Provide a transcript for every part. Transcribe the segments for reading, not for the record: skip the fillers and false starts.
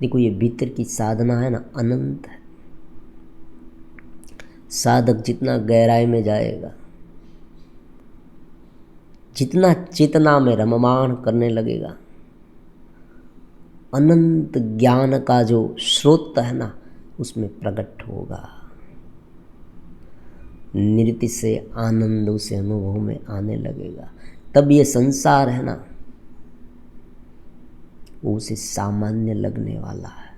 देखो ये भीतर की साधना है ना, अनंत है। साधक जितना गहराई में जाएगा, जितना चेतना में रममाण करने लगेगा, अनंत ज्ञान का जो स्रोत है ना उसमें प्रकट होगा। नृत्य से आनंद उसे अनुभव में आने लगेगा। तब ये संसार है ना वो उसे सामान्य लगने वाला है।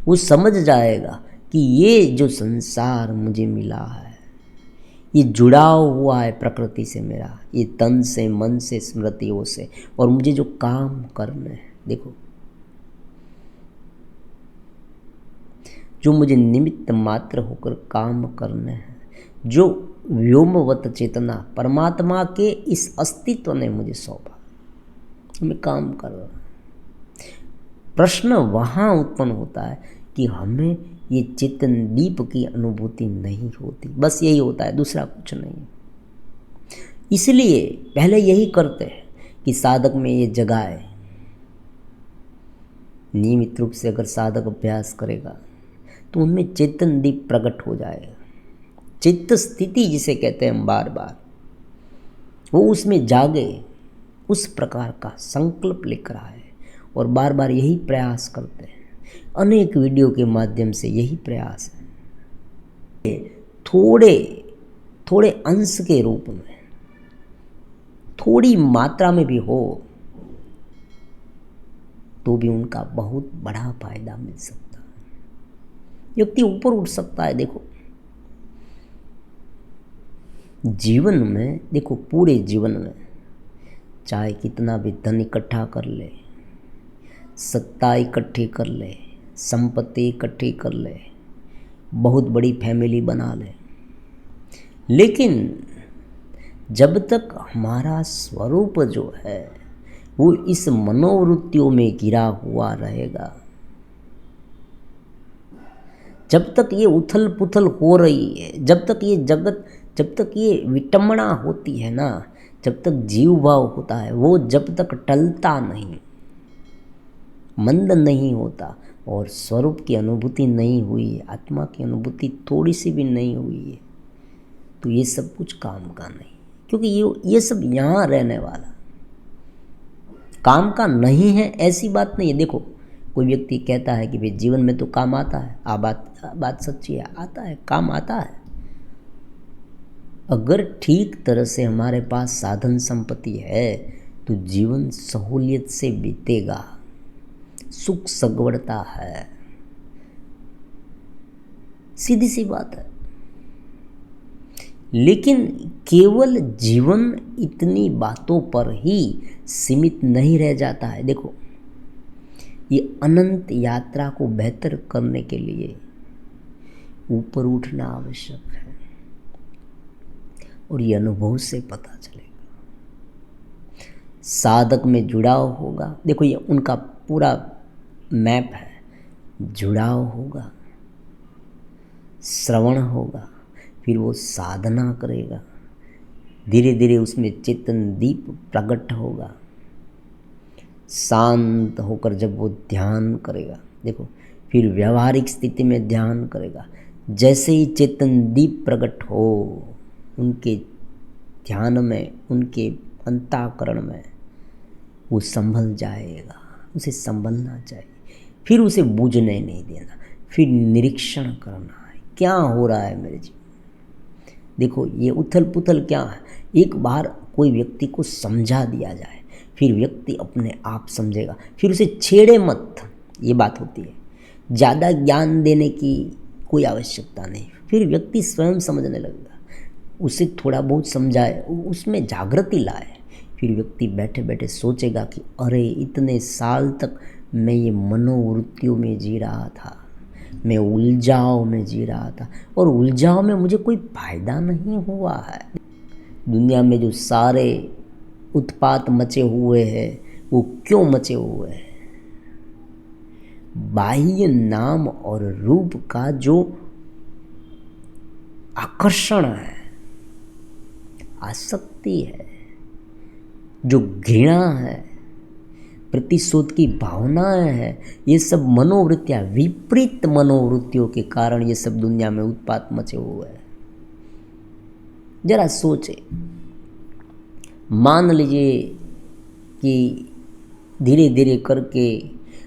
वो समझ जाएगा कि ये जो संसार मुझे मिला है, ये जुड़ाव हुआ है प्रकृति से मेरा, ये तन से, मन से, स्मृतियों से, और मुझे जो काम करने हैं, देखो जो मुझे निमित्त मात्र होकर काम करने हैं, जो व्योमवत चेतना परमात्मा के इस अस्तित्व ने मुझे सौंपा, मैं काम कर रहा हूँ। प्रश्न वहाँ उत्पन्न होता है कि हमें ये चेतन दीप की अनुभूति नहीं होती, बस यही होता है, दूसरा कुछ नहीं। इसलिए पहले यही करते हैं कि साधक में ये जगाए। नियमित रूप से अगर साधक अभ्यास करेगा तो उनमें चेतन दीप प्रकट हो जाएगा। चित्त स्थिति जिसे कहते हैं हम बार बार, वो उसमें जागे, उस प्रकार का संकल्प लिख रहा है और बार बार यही प्रयास करते हैं। अनेक वीडियो के माध्यम से यही प्रयास है। थोड़े थोड़े अंश के रूप में, थोड़ी मात्रा में भी हो तो भी उनका बहुत बड़ा फायदा मिल सकता है। व्यक्ति ऊपर उठ सकता है। देखो जीवन में, देखो पूरे जीवन में चाहे कितना भी धन इकट्ठा कर ले, सत्ता इकट्ठी कर ले, संपत्ति इकट्ठी कर ले, बहुत बड़ी फैमिली बना ले, लेकिन जब तक हमारा स्वरूप जो है वो इस मनोवृत्तियों में घिरा हुआ रहेगा, जब तक ये उथल पुथल हो रही है, जब तक ये जगत, जब तक ये विटंबना होती है ना, जब तक जीव भाव होता है, वो जब तक टलता नहीं, मंद नहीं होता और स्वरूप की अनुभूति नहीं हुई है, आत्मा की अनुभूति थोड़ी सी भी नहीं हुई है, तो ये सब कुछ काम का नहीं। क्योंकि ये सब यहाँ रहने वाला, काम का नहीं है ऐसी बात नहीं है। देखो कोई व्यक्ति कहता है कि भाई जीवन में तो काम आता है, बात सच्ची है, आता है, काम आता है। अगर ठीक तरह से हमारे पास साधन संपत्ति है तो जीवन सहूलियत से बीतेगा, सुख सगवड़ता है, सीधी सी बात है। लेकिन केवल जीवन इतनी बातों पर ही सीमित नहीं रह जाता है। देखो ये अनंत यात्रा को बेहतर करने के लिए ऊपर उठना आवश्यक है और ये अनुभव से पता चलेगा। साधक में जुड़ाव होगा, देखो ये उनका पूरा मैप है। जुड़ाव होगा, श्रवण होगा, फिर वो साधना करेगा, धीरे धीरे उसमें चेतन दीप प्रकट होगा। शांत होकर जब वो ध्यान करेगा, देखो फिर व्यवहारिक स्थिति में ध्यान करेगा, जैसे ही चेतन दीप प्रकट हो उनके ध्यान में, उनके अंतःकरण में वो संभल जाएगा। उसे संभलना चाहिए, फिर उसे बूझने नहीं देना, फिर निरीक्षण करना है क्या हो रहा है मेरे जीवन। देखो ये उथल पुथल क्या है, एक बार कोई व्यक्ति को समझा दिया जाए फिर व्यक्ति अपने आप समझेगा, फिर उसे छेड़े मत, ये बात होती है। ज़्यादा ज्ञान देने की कोई आवश्यकता नहीं, फिर व्यक्ति स्वयं समझने लगेगा। उसे थोड़ा बहुत समझाए, उसमें जागृति लाए, फिर व्यक्ति बैठे बैठे सोचेगा कि अरे इतने साल तक मैं ये मनोवृत्तियों में जी रहा था, मैं उलझाव में जी रहा था और उलझाव में मुझे कोई फायदा नहीं हुआ है। दुनिया में जो सारे उत्पात मचे हुए हैं वो क्यों मचे हुए हैं? बाह्य नाम और रूप का जो आकर्षण है, आसक्ति है, जो घृणा है, प्रतिशोध की भावनाएं हैं, ये सब मनोवृत्तियां, विपरीत मनोवृत्तियों के कारण ये सब दुनिया में उत्पात मचे हुए हैं। जरा सोचे, मान लीजिए कि धीरे धीरे करके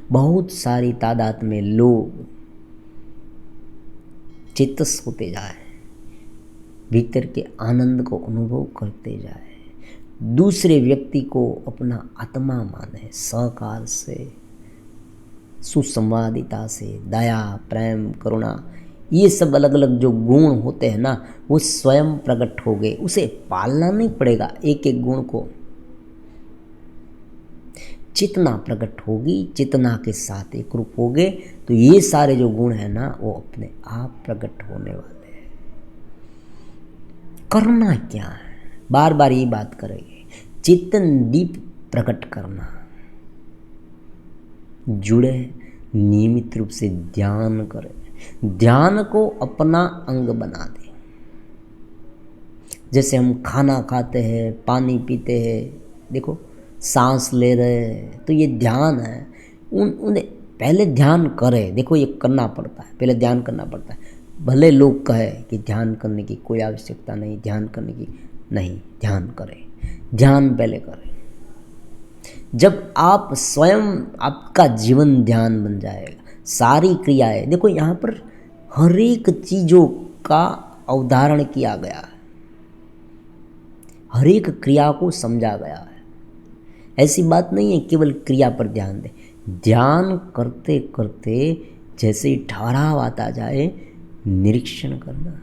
बहुत सारी तादाद में लोग चेतस होते जाए, भीतर के आनंद को अनुभव करते जाए, दूसरे व्यक्ति को अपना आत्मा माने, सहकार से, सुसंवादिता से, दया, प्रेम, करुणा, ये सब अलग अलग जो गुण होते हैं ना, वो स्वयं प्रकट हो गए। उसे पालना नहीं पड़ेगा, एक एक गुण को। चेतना प्रकट होगी, चेतना के साथ एक रूप हो गए तो ये सारे जो गुण हैं ना, वो अपने आप प्रकट होने वाले हैं। करना क्या है, बार बार ये बात करेंगे, चेतन दीप प्रकट करना, जुड़े, नियमित रूप से ध्यान करें, ध्यान को अपना अंग बना दें। जैसे हम खाना खाते हैं, पानी पीते हैं, देखो सांस ले रहे हैं, तो ये ध्यान है। उन्हें पहले ध्यान करें, देखो ये करना पड़ता है, पहले ध्यान करना पड़ता है। भले लोग कहे कि ध्यान करने की कोई आवश्यकता नहीं, ध्यान करने की नहीं, ध्यान करें, ध्यान पहले करें। जब आप स्वयं, आपका जीवन ध्यान बन जाएगा, सारी क्रियाएं, देखो यहाँ पर हर एक चीज़ों का अवधारण किया गया है, हर एक क्रिया को समझा गया है। ऐसी बात नहीं है केवल क्रिया पर ध्यान दें, ध्यान करते करते जैसे ही ठहराव आता जाए, निरीक्षण करना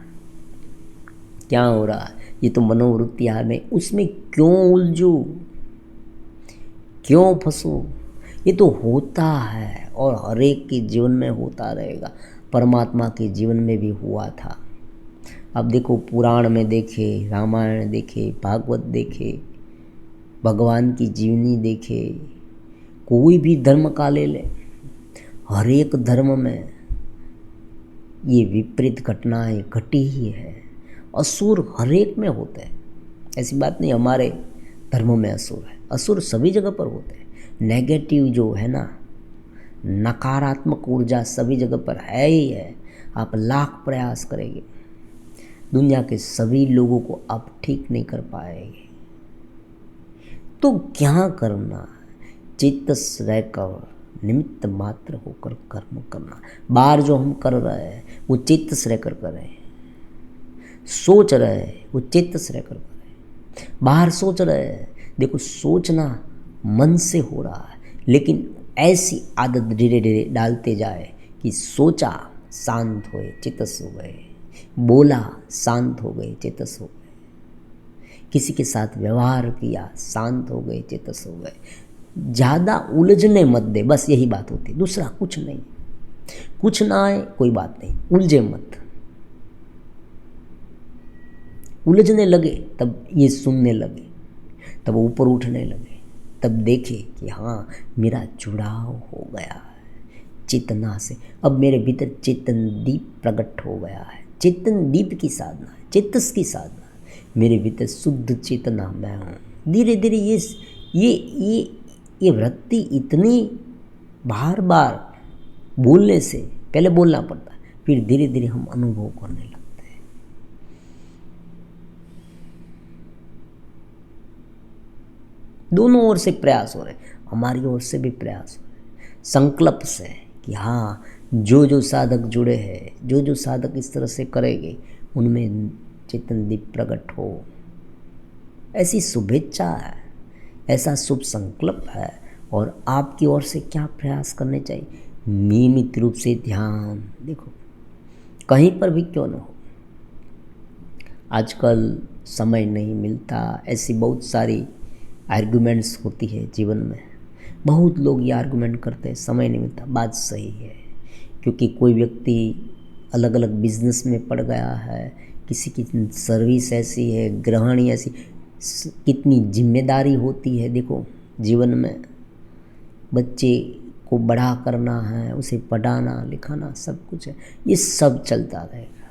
क्या हो रहा है, ये तो मनोवृत्ति में, उसमें क्यों उलझू, क्यों फंसो, ये तो होता है और हर एक के जीवन में होता रहेगा। परमात्मा के जीवन में भी हुआ था। अब देखो, पुराण में देखे, रामायण देखे, भागवत देखे, भगवान की जीवनी देखे, कोई भी धर्म का ले ले, हर एक धर्म में ये विपरीत घटनाएं घटी ही है। असुर हर एक में होते हैं, ऐसी बात नहीं हमारे धर्म में असुर है, असुर सभी जगह पर होते हैं। नेगेटिव जो है ना, नकारात्मक ऊर्जा सभी जगह पर है ही है। आप लाख प्रयास करेंगे, दुनिया के सभी लोगों को आप ठीक नहीं कर पाएंगे। तो क्या करना, चेतस रहकर, निमित्त मात्र होकर कर्म करना। बाहर जो हम कर रहे हैं वो चेतस रहकर करें, सोच रहे हैं वो चेतस रहकर करें। बाहर सोच रहे हैं, देखो सोचना मन से हो रहा है, लेकिन ऐसी आदत धीरे धीरे डालते जाए कि सोचा शांत हुए, चेतस हो गए, बोला शांत हो गए, चेतस हो गए, किसी के साथ व्यवहार किया शांत हो गए, चेतस हो गए। ज़्यादा उलझने मत दे, बस यही बात होती है, दूसरा कुछ नहीं। कुछ ना आए कोई बात नहीं, उलझे मत। उलझने लगे तब ये सुनने लगे, तब ऊपर उठने लगे, तब देखे कि हाँ मेरा जुड़ाव हो गया है चेतना से, अब मेरे भीतर चेतन दीप प्रकट हो गया है। चेतन दीप की साधना है, चेतस की साधना है, मेरे भीतर शुद्ध चेतना मैं हूँ। धीरे धीरे ये वृत्ति इतनी बार बार बोलने से, पहले बोलना पड़ता है, फिर धीरे धीरे हम अनुभव करने लगते हैं। दोनों ओर से प्रयास हो रहे, हमारी ओर से भी प्रयास हो रहे, संकल्प से कि हाँ जो जो साधक जुड़े हैं, जो जो साधक इस तरह से करेंगे, उनमें चेतन दीप प्रकट हो, ऐसी शुभेच्छा है, ऐसा शुभ संकल्प है। और आपकी ओर से क्या प्रयास करने चाहिए, नियमित रूप से ध्यान, देखो कहीं पर भी क्यों ना हो। आजकल समय नहीं मिलता, ऐसी बहुत सारी आर्गुमेंट्स होती है जीवन में, बहुत लोग ये आर्गुमेंट करते हैं, समय नहीं मिलता। बात सही है, क्योंकि कोई व्यक्ति अलग अलग बिजनेस में पड़ गया है, किसी की सर्विस ऐसी है, गृहिणी ऐसी, कितनी जिम्मेदारी होती है। देखो जीवन में बच्चे को बड़ा करना है, उसे पढ़ाना लिखाना सब कुछ है, ये सब चलता रहेगा,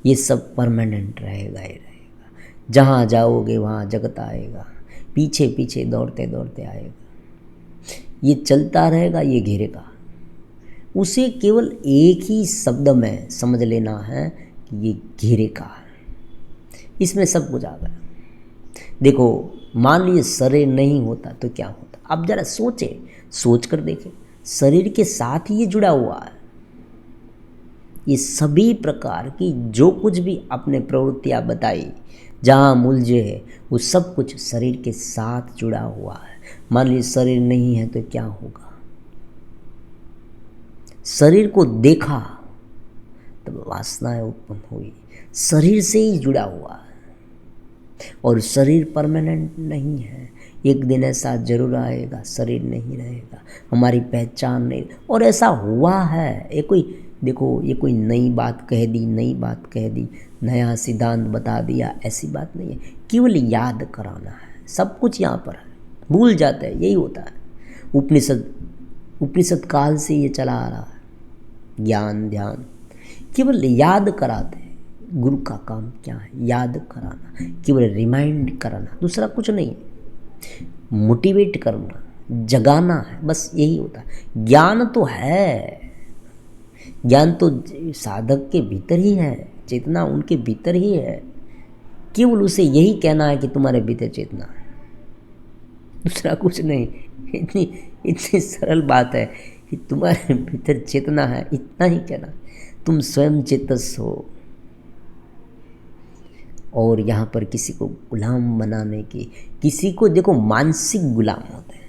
ये सब परमानेंट रहेगा ही रहेगा। जहाँ जाओगे वहाँ जगत आएगा, पीछे पीछे दौड़ते दौड़ते आएगा। ये चलता रहेगा, ये घिरेगा। उसे केवल एक ही शब्द में समझ लेना है कि ये घिरेगा। इसमें सब कुछ आ गया। देखो, मान लीजिए शरीर नहीं होता तो क्या होता। आप जरा सोचे, सोच कर देखें, शरीर के साथ ही ये जुड़ा हुआ है। ये सभी प्रकार की जो कुछ भी आपने प्रवृत्तियां बताई, जहाँ मुलझे है, वो सब कुछ शरीर के साथ जुड़ा हुआ है। मान लीजिए शरीर नहीं है तो क्या होगा। शरीर को देखा तब वासनाएं उत्पन्न हुई। शरीर से ही जुड़ा हुआ है और शरीर परमानेंट नहीं है। एक दिन ऐसा जरूर आएगा, शरीर नहीं रहेगा, हमारी पहचान नहीं। और ऐसा हुआ है। ये कोई, देखो, ये कोई नई बात कह दी, नई बात कह दी, नया सिद्धांत बता दिया, ऐसी बात नहीं है। केवल याद कराना है। सब कुछ यहाँ पर है, भूल जाते हैं, यही होता है। उपनिषद काल से ये चला आ रहा है। ज्ञान ध्यान केवल याद कराते हैं। गुरु का काम क्या है? याद कराना, केवल रिमाइंड कराना, दूसरा कुछ नहीं है। मोटिवेट करना, जगाना है, बस यही होता है। ज्ञान तो है, ज्ञान तो साधक के भीतर ही है, चेतना उनके भीतर ही है। केवल उसे यही कहना है कि तुम्हारे भीतर चेतना है, दूसरा कुछ नहीं। इतनी सरल बात है कि तुम्हारे भीतर चेतना है, इतना ही कहना। तुम स्वयं चेतस हो। और यहाँ पर किसी को गुलाम बनाने की, किसी को देखो मानसिक गुलाम होते हैं,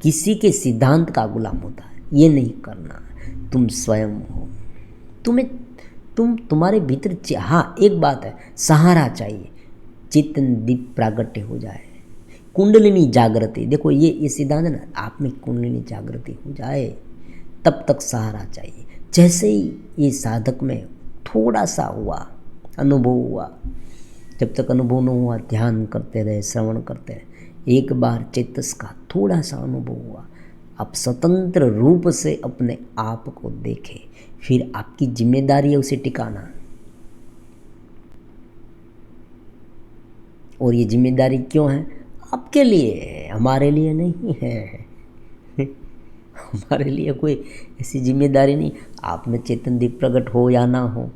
किसी के सिद्धांत का गुलाम होता है, ये नहीं करना। तुम स्वयं हो। तुम्हारे भीतर हाँ, एक बात है, सहारा चाहिए। चेतन दीप प्रागट्य हो जाए, कुंडलिनी जागृति। देखो ये सिद्धांत है ना, आप में कुंडलिनी जागृति हो जाए तब तक सहारा चाहिए। जैसे ही ये साधक में थोड़ा सा हुआ, अनुभव हुआ, जब तक अनुभव न हुआ ध्यान करते रहे, श्रवण करते रहे, एक बार चेतस का थोड़ा सा अनुभव हुआ, आप स्वतंत्र रूप से अपने आप को देखें। फिर आपकी जिम्मेदारी है उसे टिकाना। और ये जिम्मेदारी क्यों है? आपके लिए, हमारे लिए नहीं है। हमारे लिए कोई ऐसी जिम्मेदारी नहीं। आप में चेतन दीप प्रकट हो या ना हो,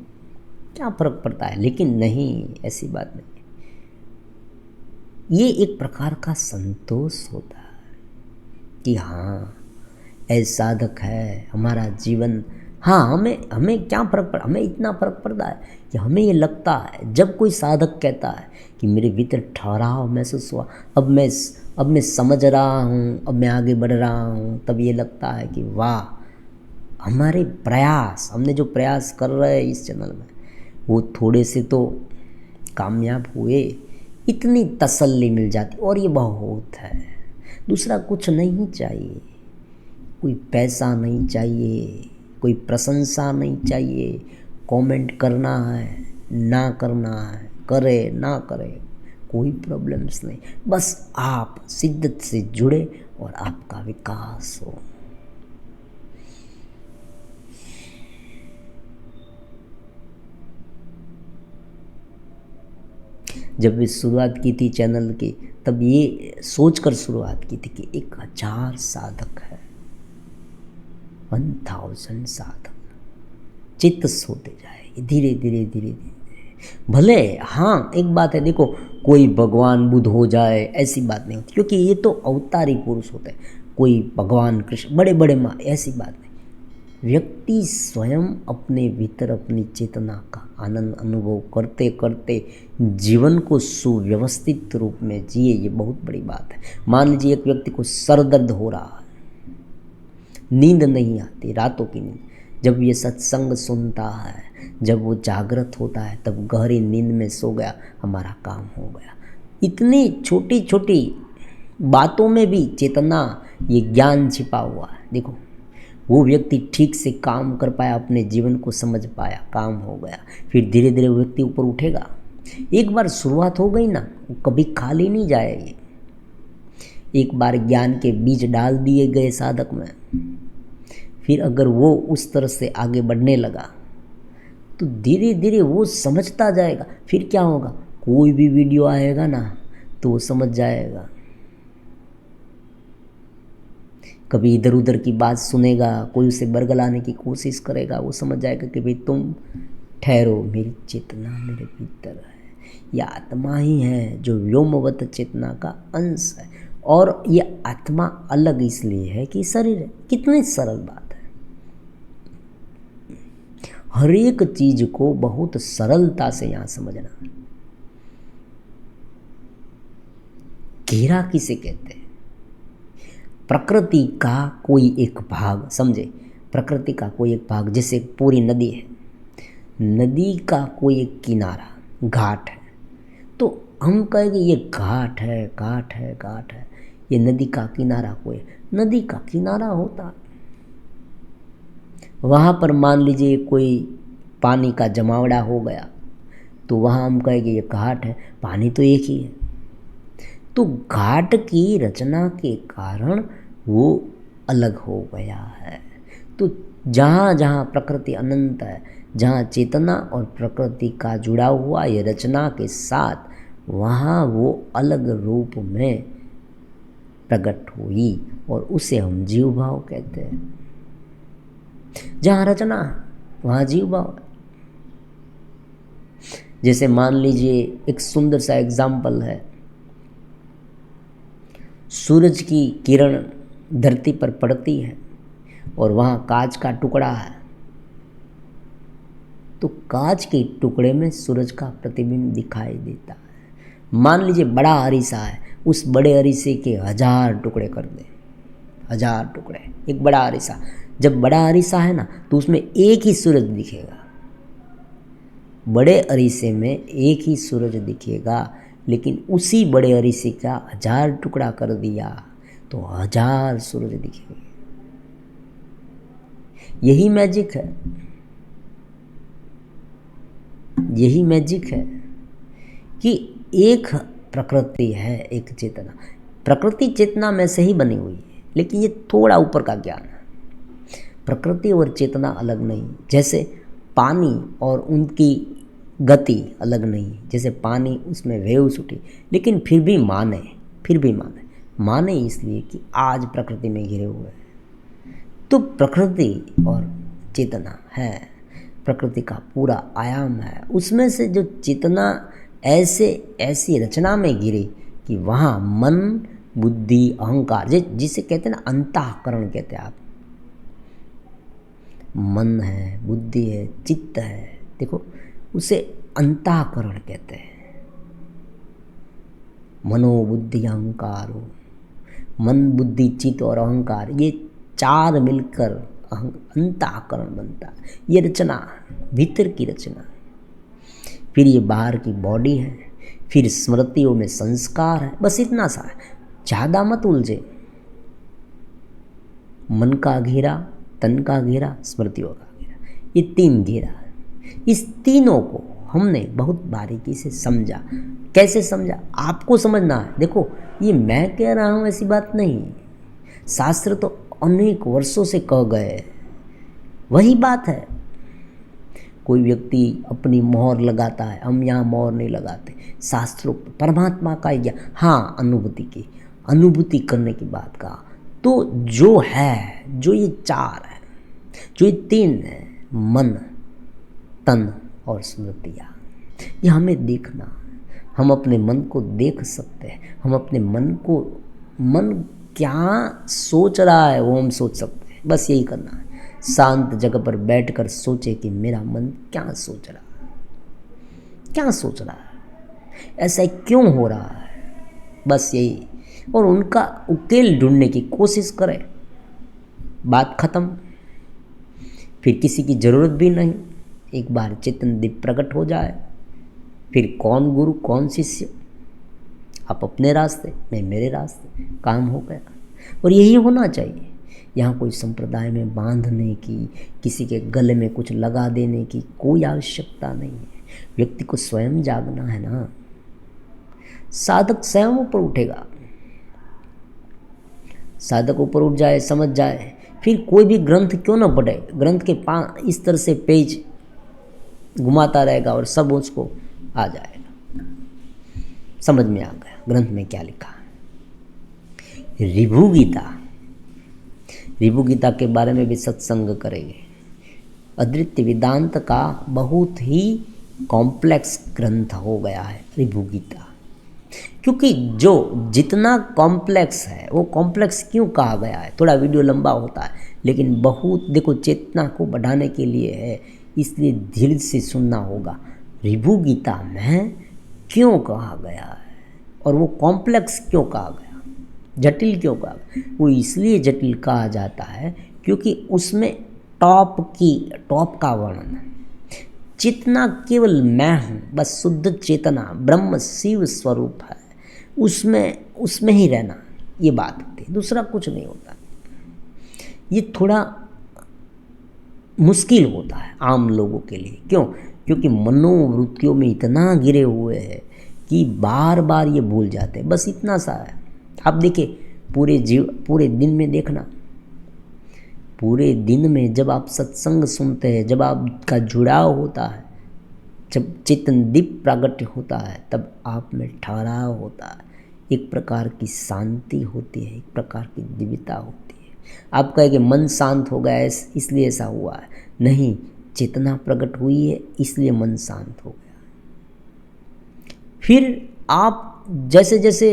क्या फर्क पड़ता है? लेकिन नहीं, ऐसी बात नहीं। ये एक प्रकार का संतोष होता है कि हाँ, ऐसा साधक है हमारा जीवन। हाँ, हमें क्या फर्क पड़ा? हमें इतना फर्क पड़ता है कि हमें ये लगता है, जब कोई साधक कहता है कि मेरे भीतर ठहराव महसूस हुआ, अब मैं समझ रहा हूँ, अब मैं आगे बढ़ रहा हूँ, तब ये लगता है कि वाह, हमारे प्रयास, हमने जो प्रयास कर रहे हैं इस चैनल में, वो थोड़े से तो कामयाब हुए। इतनी तसल्ली मिल जाती, और ये बहुत है। दूसरा कुछ नहीं चाहिए, कोई पैसा नहीं चाहिए, कोई प्रशंसा नहीं चाहिए, कमेंट करना है ना करना है, करे ना करे, कोई प्रॉब्लम्स नहीं। बस आप शिद्दत से जुड़े और आपका विकास हो। जब भी शुरुआत की थी चैनल की, तब ये सोचकर शुरुआत की थी कि 1000 साधक है, 1000 साधक, चित्त होते जाए धीरे धीरे धीरे धीरे। भले हाँ, एक बात है, देखो, कोई भगवान बुद्ध हो जाए ऐसी बात नहीं होती, क्योंकि ये तो अवतारी पुरुष होते हैं। कोई भगवान कृष्ण, बड़े बड़े माँ, ऐसी बात नहीं। व्यक्ति स्वयं अपने भीतर अपनी चेतना का आनंद अनुभव करते करते जीवन को सुव्यवस्थित रूप में जिए, ये बहुत बड़ी बात है। मान लीजिए एक व्यक्ति को सर दर्द हो रहा है, नींद नहीं आती, रातों की नींद, जब ये सत्संग सुनता है, जब वो जागृत होता है, तब गहरी नींद में सो गया, हमारा काम हो गया। इतनी छोटी छोटी बातों में भी चेतना, ये ज्ञान छिपा हुआ है। देखो, वो व्यक्ति ठीक से काम कर पाया, अपने जीवन को समझ पाया, काम हो गया। फिर धीरे धीरे वो व्यक्ति ऊपर उठेगा। एक बार शुरुआत हो गई ना, वो कभी खाली नहीं जाएगी। एक बार ज्ञान के बीज डाल दिए गए साधक में, फिर अगर वो उस तरह से आगे बढ़ने लगा तो धीरे धीरे वो समझता जाएगा। फिर क्या होगा, कोई भी वीडियो आएगा ना तो वो समझ जाएगा कभी इधर उधर की बात सुनेगा, कोई उसे बरगलाने की कोशिश करेगा, वो समझ जाएगा कि भाई तुम ठहरो, मेरी चेतना मेरे भीतर है। यह आत्मा ही है जो व्योमवत चेतना का अंश है। और ये आत्मा अलग इसलिए है कि शरीर है। कितनी सरल बात है। हर एक चीज को बहुत सरलता से यहाँ समझना। घेरा किसे कहते हैं? प्रकृति का कोई एक भाग, समझे, प्रकृति का कोई एक भाग, जैसे पूरी नदी है, नदी का कोई एक किनारा, घाट है, तो हम कहेंगे ये घाट है, घाट है, घाट है, ये नदी का किनारा कोई, नदी का किनारा होता, वहाँ पर मान लीजिए कोई पानी का जमावड़ा हो गया, तो वहाँ हम कहेंगे ये घाट है, पानी तो एक ही है। तो घाट की रचना के कारण वो अलग हो गया है। तो जहाँ जहाँ प्रकृति अनंत है, जहाँ चेतना और प्रकृति का जुड़ा हुआ ये रचना के साथ, वहाँ वो अलग रूप में प्रकट हुई और उसे हम जीव भाव कहते हैं। जहाँ रचना वहाँ जीव भाव। जैसे मान लीजिए एक सुंदर सा एग्जाम्पल है, सूरज की किरण धरती पर पड़ती है और वहाँ कांच का टुकड़ा है, तो कांच के टुकड़े में सूरज का प्रतिबिंब दिखाई देता है। मान लीजिए बड़ा अरीसा है, उस बड़े अरीसे के 1000 टुकड़े कर दें, 1000 टुकड़े, एक बड़ा अरीसा। जब बड़ा अरीसा है ना, तो उसमें एक ही सूरज दिखेगा, बड़े अरीसे में एक ही सूरज दिखेगा। लेकिन उसी बड़े अरीसे का 1000 टुकड़ा कर दिया तो 1000 सूरज दिखेंगे। यही मैजिक है, यही मैजिक है कि एक प्रकृति है, एक चेतना। प्रकृति चेतना में से ही बनी हुई है, लेकिन ये थोड़ा ऊपर का ज्ञान है। प्रकृति और चेतना अलग नहीं, जैसे पानी और उनकी गति अलग नहीं। जैसे पानी, उसमें वेव्स उठी, लेकिन फिर भी माने इसलिए कि आज प्रकृति में घिरे हुए हैं। तो प्रकृति और चेतना है, प्रकृति का पूरा आयाम है। उसमें से जो चेतना ऐसी रचना में गिरी कि वहाँ मन, बुद्धि, अहंकार, जिसे कहते हैं ना, अंतःकरण कहते हैं आप, मन है, बुद्धि है, चित्त है, देखो उसे अंतःकरण कहते हैं। मनो बुद्धि अहंकारो, मन, बुद्धि, चित्त और अहंकार, ये 4 मिलकर अंतःकरण बनता है। ये रचना, भीतर की रचना। फिर ये बाहर की बॉडी है, फिर स्मृतियों में संस्कार है, बस इतना सा है, ज़्यादा मत उलझे। मन का घेरा, तन का घेरा, स्मृतियों का घेरा, ये 3 घेरा है। इस तीनों को हमने बहुत बारीकी से समझा। कैसे समझा? आपको समझना है। देखो, ये मैं कह रहा हूँ ऐसी बात नहीं, शास्त्र तो अनेक वर्षों से कह गए, वही बात है। कोई व्यक्ति अपनी मोहर लगाता है, हम यहाँ मोहर नहीं लगाते। शास्त्रों परमात्मा का ज्ञान, हाँ, अनुभूति करने की बात कहा। तो जो है, जो ये 4 है, जो ये 3 है, मन, तन और स्मृतियाँ, ये हमें देखना। हम अपने मन को देख सकते हैं। हम अपने मन क्या सोच रहा है वो हम सोच सकते हैं। बस यही करना है। शांत जगह पर बैठकर सोचे कि मेरा मन क्या सोच रहा है, क्या सोच रहा है, ऐसा क्यों हो रहा है, बस यही। और उनका उकेल ढूंढने की कोशिश करें, बात खत्म। फिर किसी की ज़रूरत भी नहीं। एक बार चेतन दीप प्रकट हो जाए, फिर कौन गुरु कौन शिष्य, आप अपने रास्ते, मैं मेरे रास्ते, काम हो गया। और यही होना चाहिए। यहाँ कोई संप्रदाय में बांधने की, किसी के गले में कुछ लगा देने की कोई आवश्यकता नहीं है। व्यक्ति को स्वयं जागना है ना। साधक स्वयं ऊपर उठेगा। साधक ऊपर उठ जाए, समझ जाए, फिर कोई भी ग्रंथ क्यों ना पढ़े, ग्रंथ के इस तरह से पेज घुमाता रहेगा और सब उसको आ जाएगा, समझ में आ गया ग्रंथ में क्या लिखा है। ऋभु गीता रिभु गीता के बारे में भी सत्संग करेंगे। अद्वैत वेदांत का बहुत ही कॉम्प्लेक्स ग्रंथ हो गया है रिभु गीता, क्योंकि जो जितना कॉम्प्लेक्स है, वो कॉम्प्लेक्स क्यों कहा गया है, थोड़ा वीडियो लंबा होता है लेकिन बहुत देखो चेतना को बढ़ाने के लिए है, इसलिए धीरे से सुनना होगा। रिभु गीता में क्यों कहा गया है और वो कॉम्प्लेक्स क्यों कहा गया, जटिल क्यों कहा गया? वो इसलिए जटिल कहा जाता है क्योंकि उसमें टॉप का वर्णन है। चेतना केवल मैं हूँ, बस शुद्ध चेतना ब्रह्म शिव स्वरूप है, उसमें ही रहना, ये बात होती है, दूसरा कुछ नहीं होता। ये थोड़ा मुश्किल होता है आम लोगों के लिए। क्यों? क्योंकि मनोवृत्तियों में इतना गिरे हुए हैं कि बार बार ये भूल जाते हैं। बस इतना सा है। आप देखिए पूरे दिन में देखना, पूरे दिन में जब आप सत्संग सुनते हैं, जब आपका जुड़ाव होता है, जब चेतन दीप प्रागट्य होता है, तब आप में ठहराव होता है, एक प्रकार की शांति होती है, एक प्रकार की दिव्यता होती है। आप कहेंगे मन शांत हो गया इसलिए ऐसा हुआ है, नहीं, चेतना प्रकट हुई है इसलिए मन शांत हो गया। फिर आप जैसे जैसे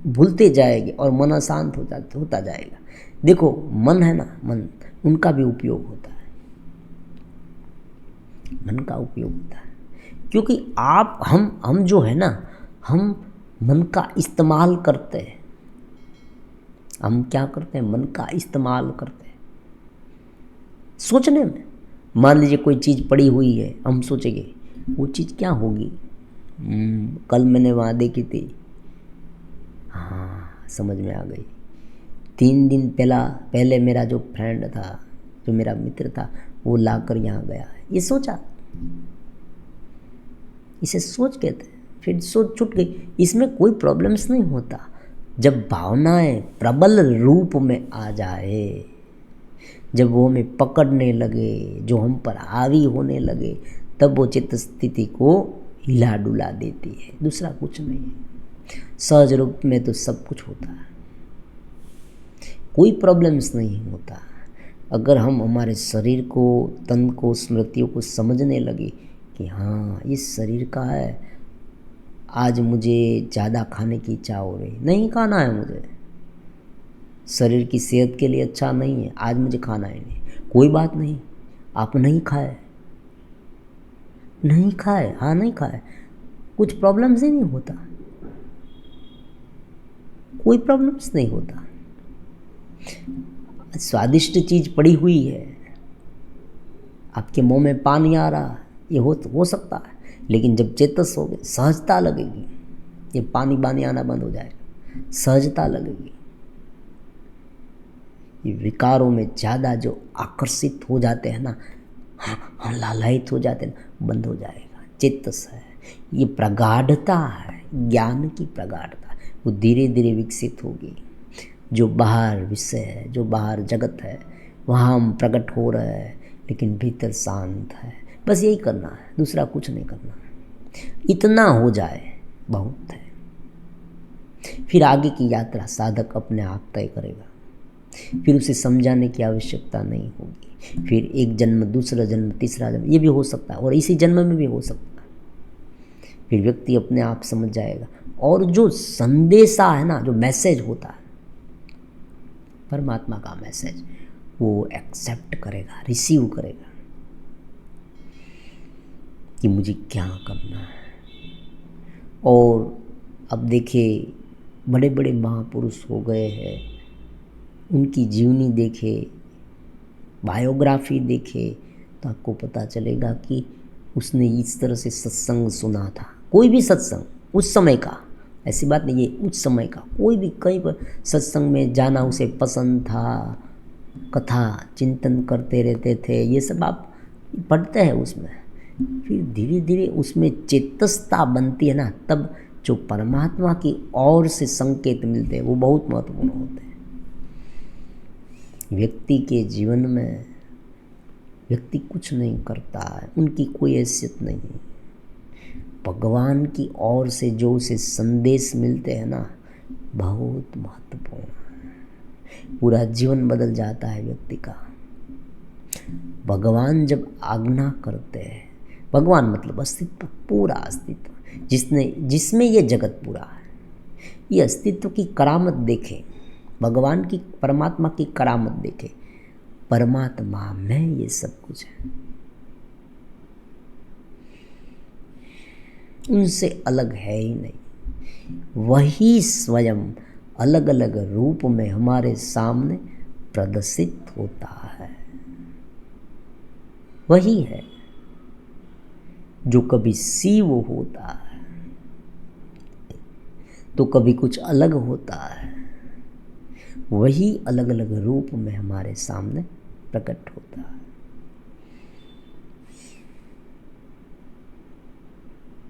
भूलते जाएंगे और मन अशांत होता जाएगा। देखो मन है ना, मन, उनका भी उपयोग होता है, मन का उपयोग होता है, क्योंकि हम जो है ना, हम मन का इस्तेमाल करते हैं। हम क्या करते हैं? मन का इस्तेमाल करते हैं सोचने में। मान लीजिए कोई चीज़ पड़ी हुई है, हम सोचेंगे वो चीज़ क्या होगी, कल मैंने वहाँ देखी थी, हाँ समझ में आ गई। 3 दिन पहले मेरा जो फ्रेंड था, जो मेरा मित्र था, वो लाकर यहाँ गया, ये सोचा, इसे सोच कहते हैं। फिर सोच छूट गई, इसमें कोई प्रॉब्लम्स नहीं होता। जब भावनाएं प्रबल रूप में आ जाए, जब वो हमें पकड़ने लगे, जो हम पर हावी होने लगे, तब वो चित्त स्थिति को हिला डुला देती है, दूसरा कुछ नहीं है। सहज रूप में तो सब कुछ होता है, कोई प्रॉब्लम्स नहीं होता। अगर हम हमारे शरीर को, तन को, स्मृतियों को समझने लगे कि हाँ ये शरीर का है, आज मुझे ज़्यादा खाने की इच्छा हो रही, नहीं खाना है मुझे, शरीर की सेहत के लिए अच्छा नहीं है, आज मुझे खाना ही नहीं, कोई बात नहीं, आप नहीं खाए, हाँ नहीं खाए, कुछ प्रॉब्लम्स ही नहीं होता, कोई प्रॉब्लम्स नहीं होता। स्वादिष्ट चीज़ पड़ी हुई है, आपके मुंह में पानी आ रहा, ये हो सकता है, लेकिन जब चेतस हो गए, सहजता लगेगी, ये पानी बानी आना बंद हो जाएगा, सहजता लगेगी। ये विकारों में ज़्यादा जो आकर्षित हो जाते हैं ना, हाँ लालायित हो जाते हैं ना, बंद हो जाएगा। चेतस है, ये प्रगाढ़ता है, ज्ञान की प्रगाढ़ता, वो धीरे धीरे विकसित होगी। जो बाहर विषय है, जो बाहर जगत है, वहाँ हम प्रकट हो रहे हैं, लेकिन भीतर शांत है। बस यही करना है, दूसरा कुछ नहीं करना है। इतना हो जाए बहुत है, फिर आगे की यात्रा साधक अपने आप तय करेगा। फिर उसे समझाने की आवश्यकता नहीं होगी। फिर एक जन्म, दूसरा जन्म, तीसरा जन्म, ये भी हो सकता है, और इसी जन्म में भी हो सकता है। फिर व्यक्ति अपने आप समझ जाएगा, और जो संदेशा है ना, जो मैसेज होता है परमात्मा का मैसेज, वो एक्सेप्ट करेगा, रिसीव करेगा कि मुझे क्या करना है। और अब देखिए बड़े बड़े महापुरुष हो गए हैं, उनकी जीवनी देखे, बायोग्राफी देखे, तो आपको पता चलेगा कि उसने इस तरह से सत्संग सुना था। कोई भी सत्संग उस समय का, ऐसी बात नहीं है, उस समय का कोई भी, कहीं पर सत्संग में जाना उसे पसंद था, कथा चिंतन करते रहते थे, ये सब आप पढ़ते हैं उसमें। फिर धीरे धीरे उसमें चेतसता बनती है ना, तब जो परमात्मा की ओर से संकेत मिलते हैं वो बहुत महत्वपूर्ण होते हैं। व्यक्ति के जीवन में व्यक्ति कुछ नहीं करता है, उनकी कोई हैसियत नहीं। भगवान की ओर से जो उसे संदेश मिलते हैं ना, बहुत महत्वपूर्ण है। पूरा जीवन बदल जाता है व्यक्ति का। भगवान जब आज्ञा करते हैं, भगवान मतलब अस्तित्व, पूरा अस्तित्व जिसमें ये जगत पूरा है, ये अस्तित्व की करामत देखे, भगवान की, परमात्मा की करामत देखे। परमात्मा में ये सब कुछ है, उनसे अलग है ही नहीं। वही स्वयं अलग अलग रूप में हमारे सामने प्रदर्शित होता है। वही है जो कभी शिव होता है तो कभी कुछ अलग होता है, वही अलग अलग रूप में हमारे सामने प्रकट होता है।